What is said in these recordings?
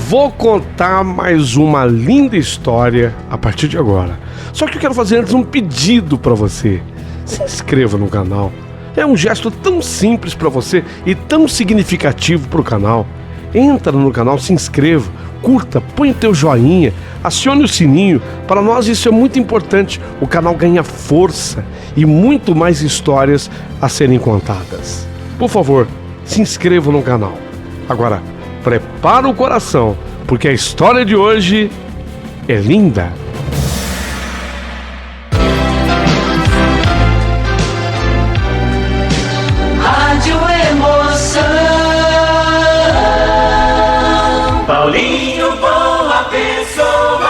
Vou contar mais uma linda história a partir de agora. Só que eu quero fazer antes um pedido para você. Se inscreva no canal. É um gesto tão simples para você e tão significativo para o canal. Entra no canal, se inscreva, curta, põe o teu joinha, acione o sininho. Para nós isso é muito importante. O canal ganha força e muito mais histórias a serem contadas. Por favor, se inscreva no canal. Agora, prepara o coração, porque a história de hoje é linda. Rádio Emoção. Paulinho, boa pessoa.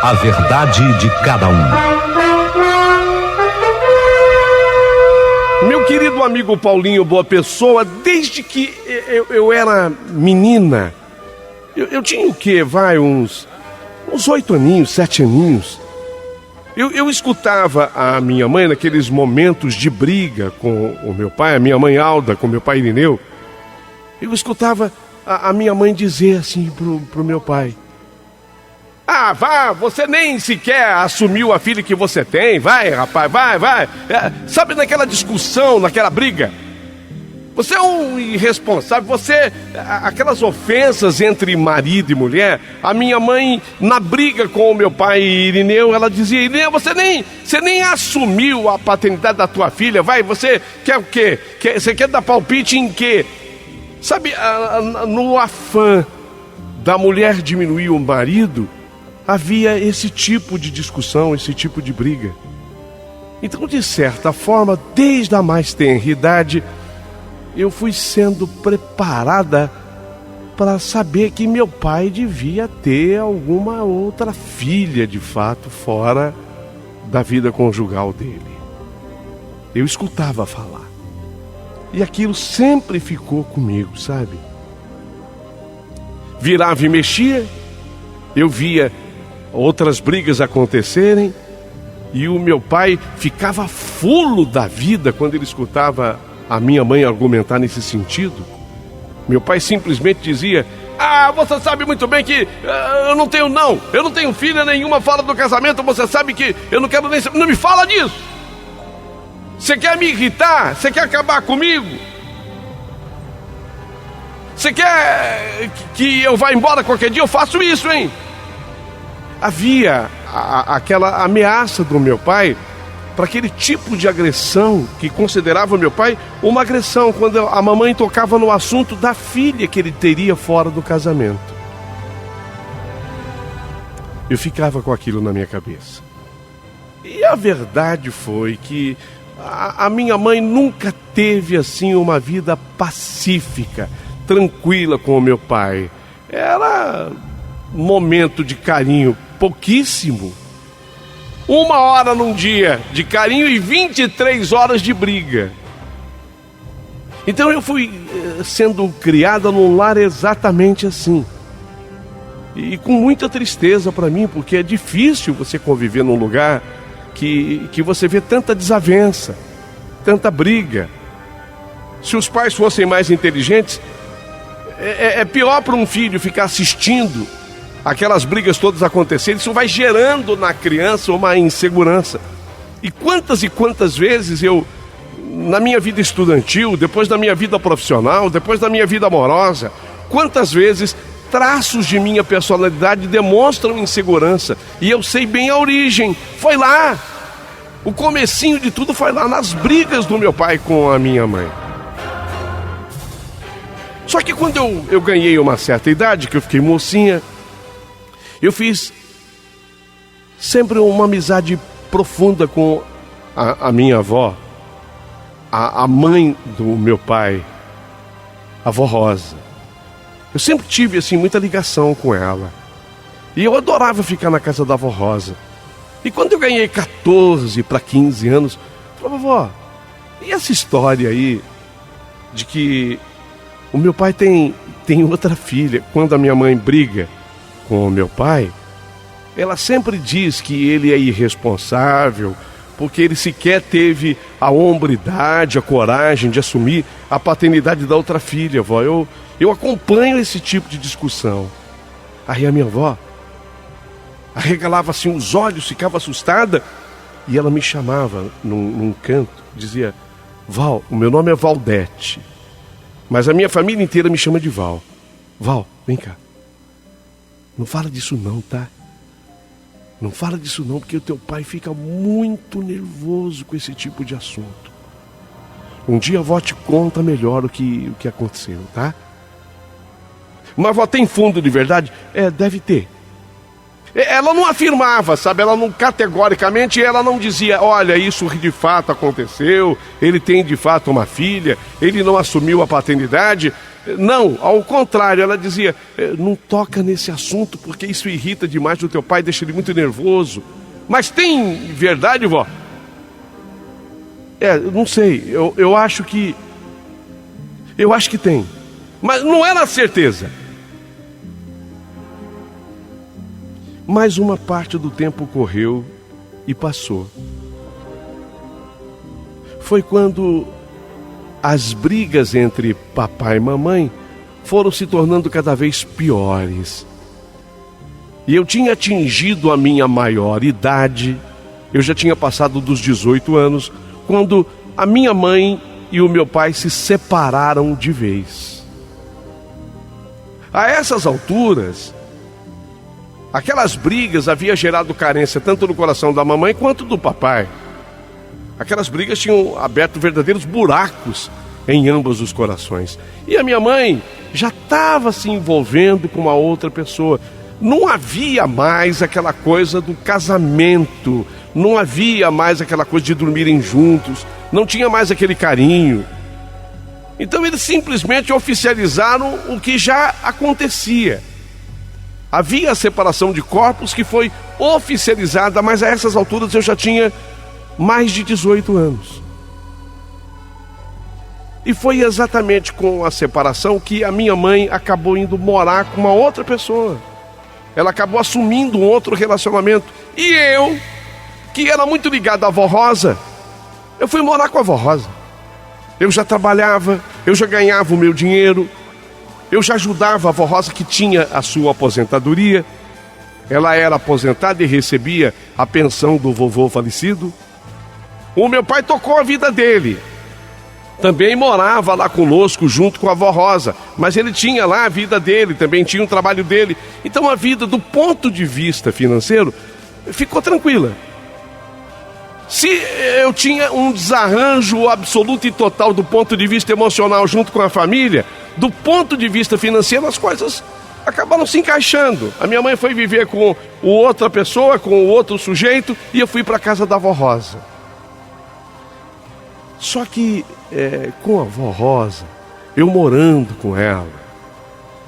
A verdade de cada um. Meu querido amigo Paulinho Boa Pessoa, desde que eu era menina, eu tinha o quê? Uns 8 aninhos, 7 aninhos. Eu escutava a minha mãe naqueles momentos de briga com o meu pai, a minha mãe Alda, com meu pai Irineu. Eu escutava a minha mãe dizer assim pro meu pai: "Ah, vá, você nem sequer assumiu a filha que você tem, vai, rapaz, vai. Sabe, naquela discussão, naquela briga, você é um irresponsável, aquelas ofensas entre marido e mulher." A minha mãe, na briga com o meu pai Irineu, ela dizia: "Irineu, você nem assumiu a paternidade da tua filha, vai, você quer o quê? Você quer dar palpite em quê?" Sabe, no afã da mulher diminuir o marido, havia esse tipo de discussão, esse tipo de briga. Então, de certa forma, desde a mais tenra idade, eu fui sendo preparada para saber que meu pai devia ter alguma outra filha, de fato, fora da vida conjugal dele. Eu escutava falar. E aquilo sempre ficou comigo, sabe? Virava e mexia, eu via outras brigas acontecerem, e o meu pai ficava fulo da vida quando ele escutava a minha mãe argumentar nesse sentido. Meu pai simplesmente dizia: "Ah, você sabe muito bem que eu não tenho filha nenhuma fora do casamento, você sabe que eu não quero nem... Não me fala disso! Você quer me irritar? Você quer acabar comigo? Você quer que eu vá embora qualquer dia? Eu faço isso, hein?" Havia aquela ameaça do meu pai para aquele tipo de agressão que considerava meu pai uma agressão, quando a mamãe tocava no assunto da filha que ele teria fora do casamento. Eu ficava com aquilo na minha cabeça. E a verdade foi que a minha mãe nunca teve assim uma vida pacífica, tranquila com o meu pai. Era momento de carinho pouquíssimo. 1 hora num dia de carinho e 23 horas de briga. Então eu fui sendo criada num lar exatamente assim. E com muita tristeza para mim, porque é difícil você conviver num lugar que você vê tanta desavença, tanta briga. Se os pais fossem mais inteligentes, é pior para um filho ficar assistindo aquelas brigas todas acontecerem. Isso vai gerando na criança uma insegurança. E quantas vezes eu, na minha vida estudantil, depois da minha vida profissional, depois da minha vida amorosa, quantas vezes traços de minha personalidade demonstram insegurança. E eu sei bem a origem. Foi lá. O comecinho de tudo foi lá, nas brigas do meu pai com a minha mãe. Só que quando eu ganhei uma certa idade, que eu fiquei mocinha, eu fiz sempre uma amizade profunda com a minha avó, a mãe do meu pai, a avó Rosa. Eu sempre tive assim muita ligação com ela. E eu adorava ficar na casa da avó Rosa. E quando eu ganhei 14 para 15 anos, eu falei: "Vovó, e essa história aí de que o meu pai tem outra filha?" Quando a minha mãe briga com o meu pai, ela sempre diz que ele é irresponsável, porque ele sequer teve a hombridade, a coragem de assumir a paternidade da outra filha, vó. Eu acompanho esse tipo de discussão. Aí a minha avó arregalava assim os olhos, ficava assustada, e ela me chamava num canto, dizia: Val, o meu nome é Valdete, mas a minha família inteira me chama de Val. Val, vem cá. Não fala disso não, tá? Não fala disso não, porque o teu pai fica muito nervoso com esse tipo de assunto. Um dia a avó te conta melhor o que aconteceu, tá? Mas a avó tem fundo de verdade? Deve ter. Ela não afirmava, sabe? Ela não, categoricamente, ela não dizia: olha, isso de fato aconteceu, ele tem de fato uma filha, ele não assumiu a paternidade. Não, ao contrário, ela dizia: não toca nesse assunto, porque isso irrita demais o teu pai, deixa ele muito nervoso. Mas tem verdade, vó? Não sei, eu acho que tem, mas não era certeza. Mais uma parte do tempo correu e passou. Foi quando as brigas entre papai e mamãe foram se tornando cada vez piores. E eu tinha atingido a minha maior idade, eu já tinha passado dos 18 anos, quando a minha mãe e o meu pai se separaram de vez. A essas alturas, aquelas brigas haviam gerado carência tanto no coração da mamãe quanto do papai. Aquelas brigas tinham aberto verdadeiros buracos em ambos os corações. E a minha mãe já estava se envolvendo com uma outra pessoa. Não havia mais aquela coisa do casamento, não havia mais aquela coisa de dormirem juntos, não tinha mais aquele carinho. Então eles simplesmente oficializaram o que já acontecia. Havia a separação de corpos que foi oficializada, mas a essas alturas eu já tinha mais de 18 anos. E foi exatamente com a separação que a minha mãe acabou indo morar com uma outra pessoa. Ela acabou assumindo um outro relacionamento. E eu, que era muito ligado à avó Rosa, eu fui morar com a avó Rosa. Eu já trabalhava, eu já ganhava o meu dinheiro, eu já ajudava a avó Rosa, que tinha a sua aposentadoria. Ela era aposentada e recebia a pensão do vovô falecido. O meu pai tocou a vida dele. Também morava lá conosco junto com a avó Rosa, mas ele tinha lá a vida dele, também tinha um trabalho dele. Então a vida, do ponto de vista financeiro, ficou tranquila. Se eu tinha um desarranjo absoluto e total do ponto de vista emocional junto com a família, do ponto de vista financeiro as coisas acabaram se encaixando. A minha mãe foi viver com outra pessoa, com o outro sujeito, e eu fui para a casa da avó Rosa. Só que com a avó Rosa, eu morando com ela,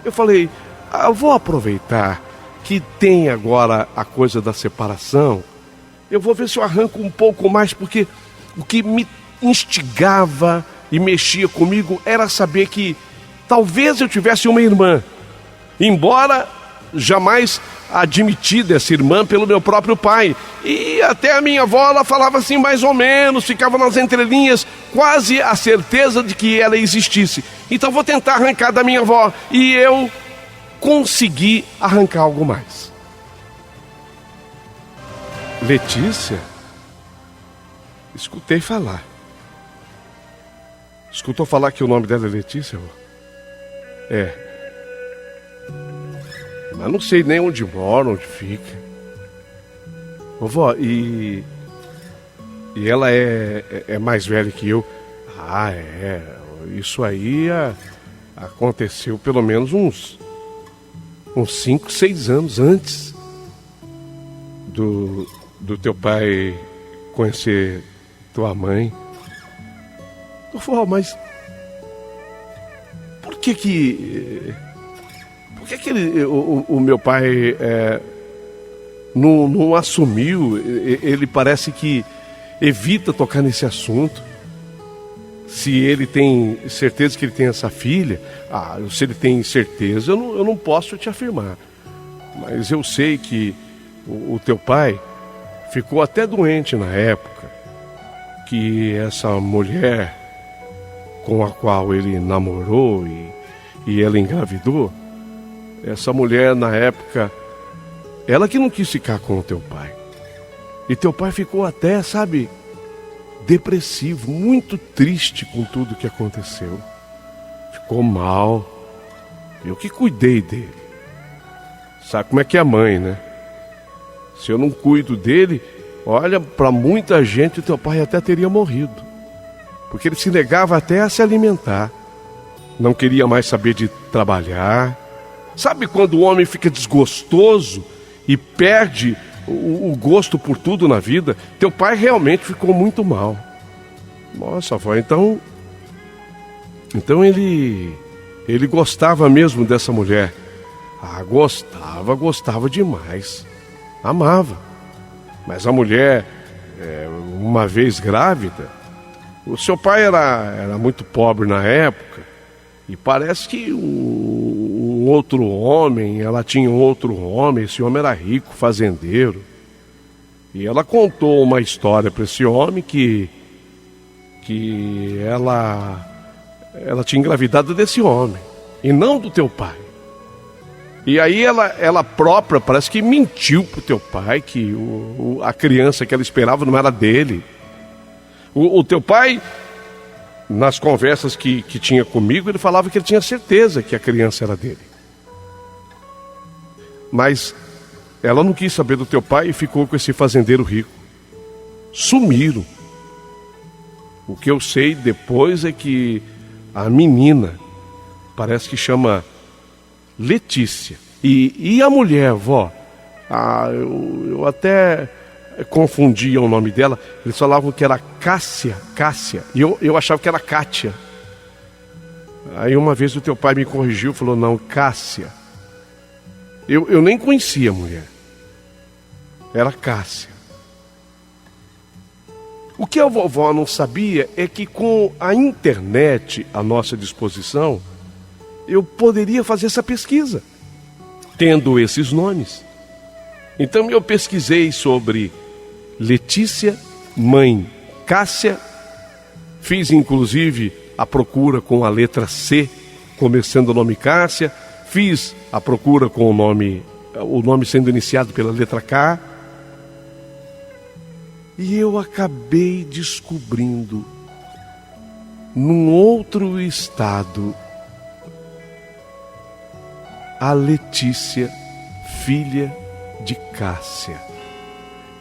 eu falei: eu vou aproveitar que tem agora a coisa da separação, eu vou ver se eu arranco um pouco mais, porque o que me instigava e mexia comigo era saber que talvez eu tivesse uma irmã, embora jamais admitida essa irmã pelo meu próprio pai. E até a minha avó, ela falava assim mais ou menos, ficava nas entrelinhas, quase a certeza de que ela existisse. Então vou tentar arrancar da minha avó. E eu consegui arrancar algo mais. Letícia? Escutei falar. Escutou falar que o nome dela é Letícia? Mas não sei nem onde mora, onde fica. Vovó, e ela é mais velha que eu? Isso aí aconteceu pelo menos uns 5, 6 anos antes do teu pai conhecer tua mãe. Vovó, mas por que o meu pai não assumiu? Ele parece que evita tocar nesse assunto. Se ele tem certeza que ele tem essa filha, se ele tem certeza, eu não posso te afirmar. Mas eu sei que o teu pai ficou até doente na época. que essa mulher com a qual ele namorou e ela engravidou, essa mulher na época, ela que não quis ficar com o teu pai. E teu pai ficou até, sabe, depressivo, muito triste com tudo que aconteceu. Ficou mal. Eu que cuidei dele. Sabe como é que é a mãe, né? Se eu não cuido dele, olha, para muita gente o teu pai até teria morrido. Porque ele se negava até a se alimentar. Não queria mais saber de trabalhar. Sabe quando o homem fica desgostoso e perde o gosto por tudo na vida? Teu pai realmente ficou muito mal. Nossa, avó, então ele gostava mesmo dessa mulher. Ah, gostava demais. Amava. Mas a mulher, uma vez grávida, o seu pai era muito pobre na época, e parece que um outro homem, ela tinha um outro homem, esse homem era rico, fazendeiro. E ela contou uma história para esse homem que ela tinha engravidado desse homem, e não do teu pai. E aí ela própria parece que mentiu pro teu pai que a criança que ela esperava não era dele. O teu pai, nas conversas que tinha comigo, ele falava que ele tinha certeza que a criança era dele. Mas ela não quis saber do teu pai e ficou com esse fazendeiro rico. Sumiram. O que eu sei depois é que a menina, parece que chama Letícia. E a mulher, vó, eu até confundia o nome dela. Eles falavam que era Cássia. E eu achava que era Kátia. Aí uma vez o teu pai me corrigiu e falou, não, Cássia. Eu nem conhecia a mulher. Era Cássia. O que a vovó não sabia é que com a internet à nossa disposição, eu poderia fazer essa pesquisa, tendo esses nomes. Então eu pesquisei sobre Letícia, mãe Cássia, fiz inclusive a procura com a letra C, começando o nome Cássia, fiz a procura com o nome sendo iniciado pela letra K, e eu acabei descobrindo, num outro estado, a Letícia, filha de Cássia.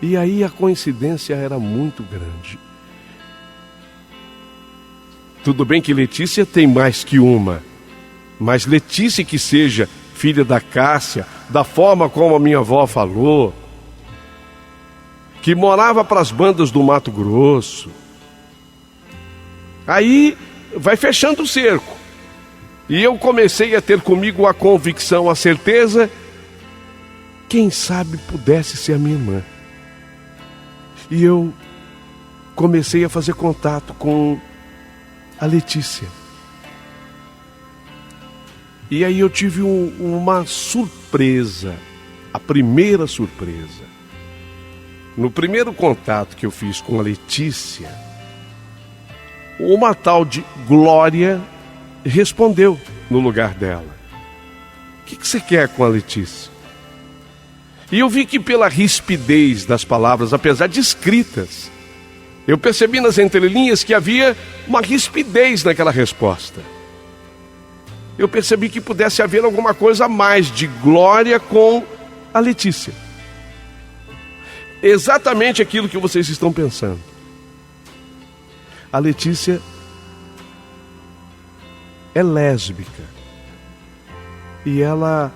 E aí a coincidência era muito grande. Tudo bem que Letícia tem mais que uma, mas Letícia que seja filha da Cássia, da forma como a minha avó falou, que morava para as bandas do Mato Grosso, aí vai fechando o cerco. E eu comecei a ter comigo a convicção, a certeza, quem sabe pudesse ser a minha irmã. E eu comecei a fazer contato com a Letícia. E aí eu tive uma surpresa, a primeira surpresa. No primeiro contato que eu fiz com a Letícia, uma tal de Glória respondeu no lugar dela. O que você quer com a Letícia? E eu vi que pela rispidez das palavras, apesar de escritas, eu percebi nas entrelinhas que havia uma rispidez naquela resposta. Eu percebi que pudesse haver alguma coisa a mais de Glória com a Letícia. Exatamente aquilo que vocês estão pensando. A Letícia é lésbica. E ela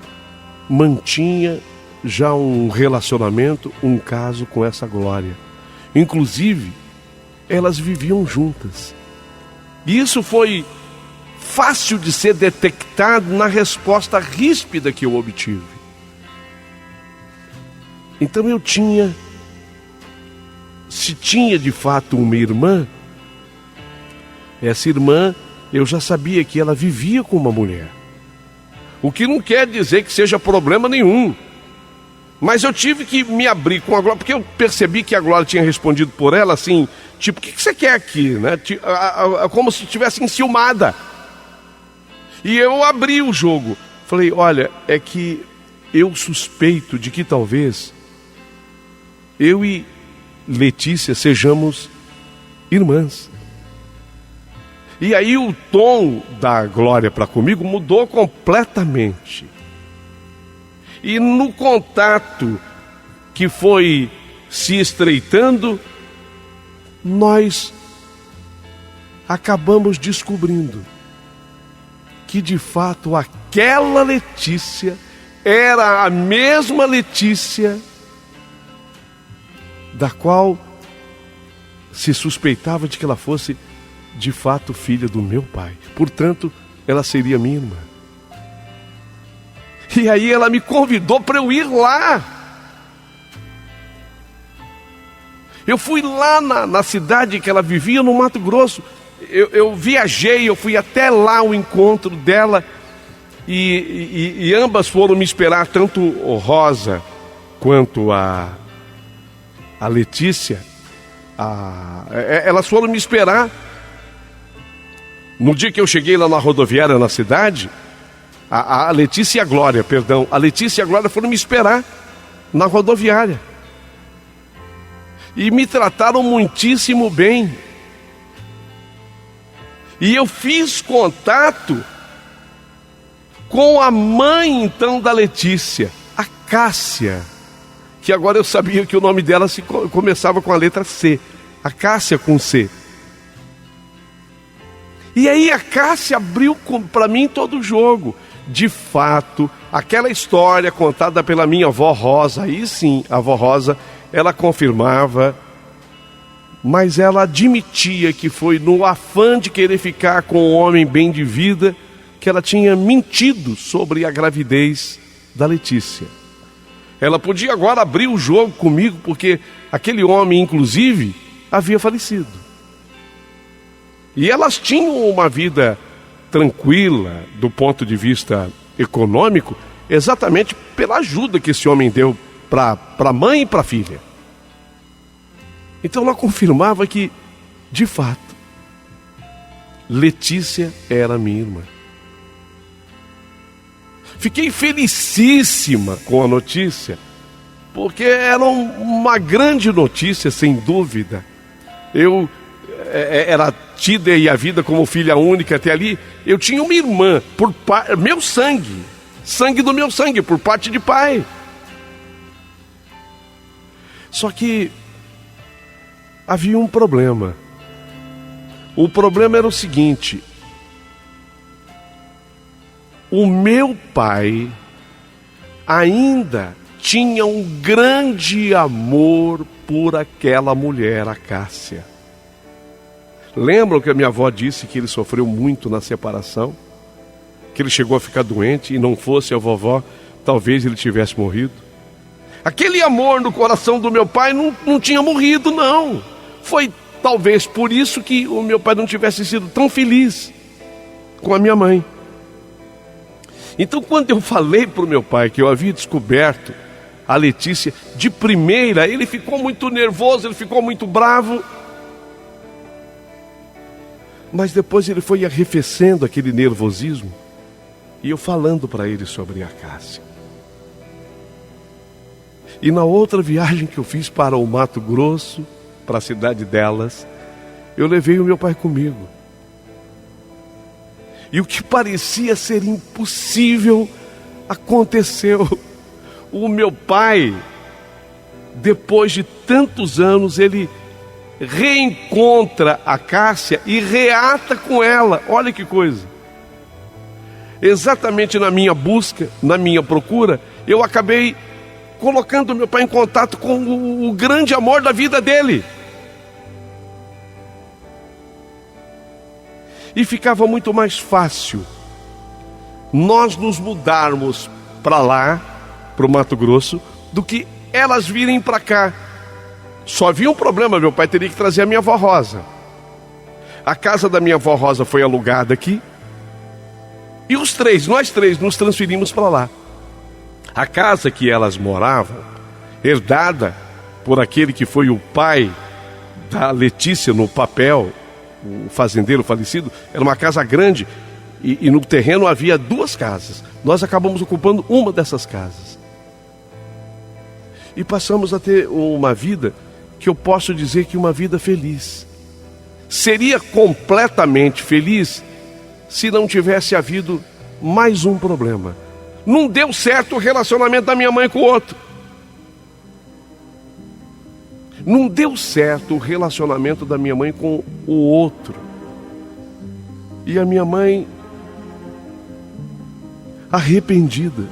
mantinha já um relacionamento, um caso com essa Glória. Inclusive, elas viviam juntas. E isso foi fácil de ser detectado na resposta ríspida que eu obtive. Então eu tinha, se tinha de fato uma irmã, essa irmã eu já sabia que ela vivia com uma mulher. O que não quer dizer que seja problema nenhum. Mas eu tive que me abrir com a Glória, porque eu percebi que a Glória tinha respondido por ela assim, tipo, o que você quer aqui, né? Como se estivesse enciumada. E eu abri o jogo. Falei, olha, é que eu suspeito de que talvez eu e Letícia sejamos irmãs. E aí o tom da Glória para comigo mudou completamente. E no contato que foi se estreitando, nós acabamos descobrindo que de fato aquela Letícia era a mesma Letícia da qual se suspeitava de que ela fosse de fato filha do meu pai. Portanto, ela seria minha irmã. E aí ela me convidou para eu ir lá. Eu fui lá na cidade que ela vivia, no Mato Grosso. Eu viajei, eu fui até lá ao encontro dela. E ambas foram me esperar, tanto Rosa quanto a Letícia. Elas foram me esperar. No dia que eu cheguei lá na rodoviária, na cidade, a Letícia e a Glória, perdão, a Letícia e a Glória foram me esperar na rodoviária. E me trataram muitíssimo bem. E eu fiz contato com a mãe, então, da Letícia, a Cássia, que agora eu sabia que o nome dela começava com a letra C, a Cássia com C. E aí a Cássia abriu para mim todo o jogo. De fato, aquela história contada pela minha avó Rosa, aí sim, a avó Rosa, ela confirmava, mas ela admitia que foi no afã de querer ficar com um homem bem de vida, que ela tinha mentido sobre a gravidez da Letícia. Ela podia agora abrir o jogo comigo, porque aquele homem, inclusive, havia falecido. E elas tinham uma vida tranquila do ponto de vista econômico, exatamente pela ajuda que esse homem deu para a mãe e para a filha. Então ela confirmava que, de fato, Letícia era minha irmã. Fiquei felicíssima com a notícia, porque era uma grande notícia, sem dúvida. Eu era tida e a vida como filha única até ali. Eu tinha uma irmã, meu sangue do meu sangue, por parte de pai. Só que havia um problema. O problema era o seguinte: o meu pai ainda tinha um grande amor por aquela mulher, a Cássia. Lembram que a minha avó disse que ele sofreu muito na separação? Que ele chegou a ficar doente e não fosse a vovó, talvez ele tivesse morrido? Aquele amor no coração do meu pai não tinha morrido, não. Foi talvez por isso que o meu pai não tivesse sido tão feliz com a minha mãe. Então, quando eu falei para o meu pai que eu havia descoberto a Letícia, de primeira, ele ficou muito nervoso, ele ficou muito bravo. Mas depois ele foi arrefecendo aquele nervosismo, e eu falando para ele sobre a Cássia. E na outra viagem que eu fiz para o Mato Grosso, para a cidade delas, eu levei o meu pai comigo. E o que parecia ser impossível aconteceu. O meu pai, depois de tantos anos, ele reencontra a Cássia e reata com ela. Olha que coisa. Exatamente na minha busca, na minha procura, eu acabei colocando meu pai em contato com o grande amor da vida dele. E ficava muito mais fácil nós nos mudarmos para lá, para o Mato Grosso, do que elas virem para cá. Só havia um problema: meu pai teria que trazer a minha avó Rosa. A casa da minha avó Rosa foi alugada aqui, e nós três, nos transferimos para lá. A casa que elas moravam, herdada por aquele que foi o pai da Letícia no papel, o fazendeiro falecido, era uma casa grande e no terreno havia 2 casas. Nós acabamos ocupando uma dessas casas. E passamos a ter uma vida que eu posso dizer que uma vida feliz. Seria completamente feliz se não tivesse havido mais um problema. Não deu certo o relacionamento da minha mãe com o outro. Não deu certo o relacionamento da minha mãe com o outro. E a minha mãe, arrependida,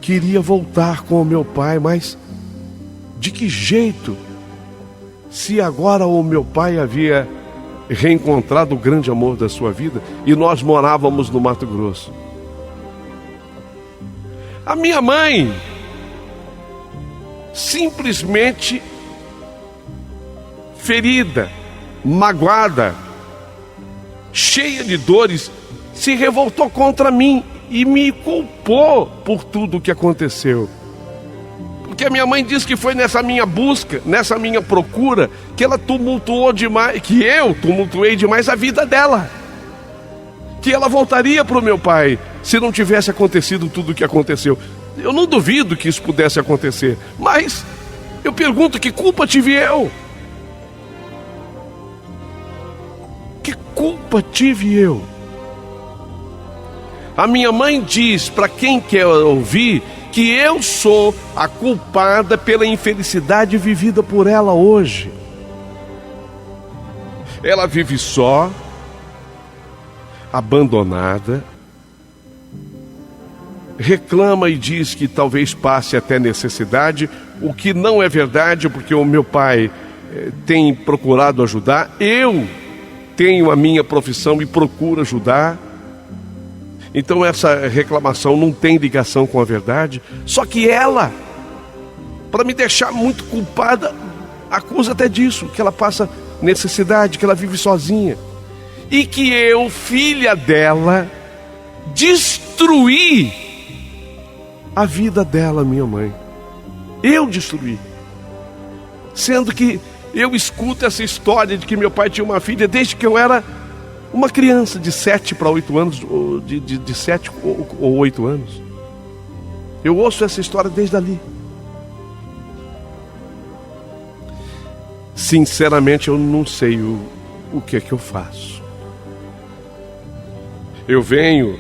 queria voltar com o meu pai, mas de que jeito? Se agora o meu pai havia reencontrado o grande amor da sua vida e nós morávamos no Mato Grosso. A minha mãe simplesmente ferida, magoada, cheia de dores, se revoltou contra mim e me culpou por tudo o que aconteceu. Porque a minha mãe disse que foi nessa minha busca, nessa minha procura, que ela tumultuou demais, que eu tumultuei demais a vida dela. Que ela voltaria para o meu pai se não tivesse acontecido tudo o que aconteceu. Eu não duvido que isso pudesse acontecer, mas eu pergunto, que culpa tive eu? Que culpa tive eu? A minha mãe diz, para quem quer ouvir, que eu sou a culpada pela infelicidade vivida por ela hoje. Ela vive só, abandonada, reclama e diz que talvez passe até necessidade, o que não é verdade, porque o meu pai tem procurado ajudar, eu tenho a minha profissão e procuro ajudar. Então essa reclamação não tem ligação com a verdade. Só que ela, para me deixar muito culpada, acusa até disso, que ela passa necessidade, que ela vive sozinha. E que eu, filha dela, destruí a vida dela, minha mãe. Eu destruí. Sendo que eu escuto essa história de que meu pai tinha uma filha desde que eu era uma criança de 7 para 8 anos, de 7 ou 8 anos. Eu ouço essa história desde ali. Sinceramente, eu não sei o que é que eu faço. Eu venho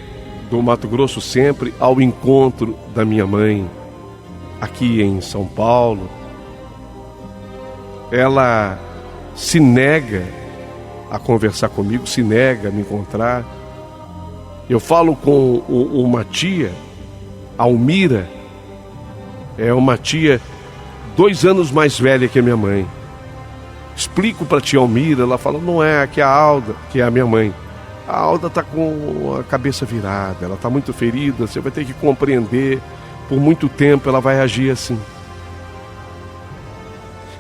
do Mato Grosso sempre ao encontro da minha mãe, aqui em São Paulo. Ela se nega a conversar comigo, se nega a me encontrar. Eu falo com uma tia, Almira, é uma tia 2 anos mais velha que a minha mãe. Explico para a tia Almira, ela fala, não é, aqui é a Alda, que é a minha mãe. A Alda está com a cabeça virada, ela está muito ferida, você vai ter que compreender, por muito tempo ela vai agir assim.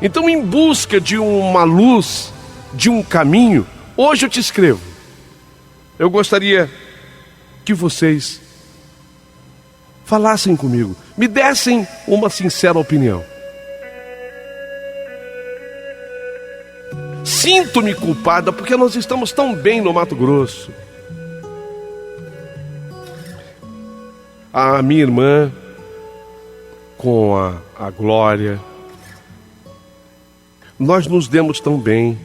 Então, em busca de uma luz, de um caminho, hoje eu te escrevo. Eu gostaria que vocês falassem comigo, me dessem uma sincera opinião. Sinto-me culpada porque nós estamos tão bem no Mato Grosso. A minha irmã com a Glória, nós nos demos tão bem.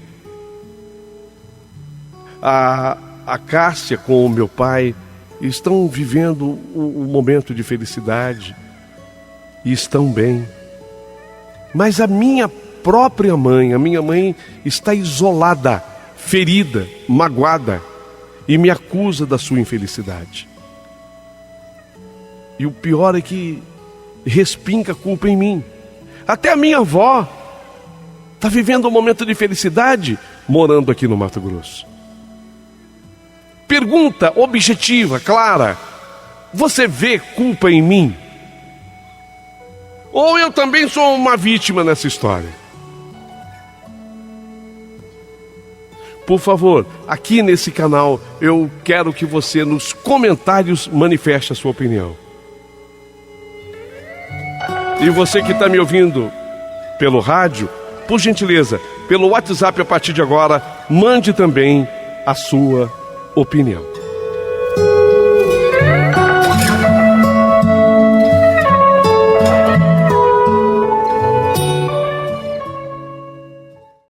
A Cássia com o meu pai estão vivendo um momento de felicidade e estão bem. Mas a minha própria mãe, a minha mãe está isolada, ferida, magoada e me acusa da sua infelicidade. E o pior é que respinga a culpa em mim. Até a minha avó está vivendo um momento de felicidade morando aqui no Mato Grosso. Pergunta objetiva, clara: você vê culpa em mim? Ou eu também sou uma vítima nessa história? Por favor, aqui nesse canal eu quero que você nos comentários manifeste a sua opinião. E você que está me ouvindo pelo rádio, por gentileza, pelo WhatsApp a partir de agora, mande também a sua opinião.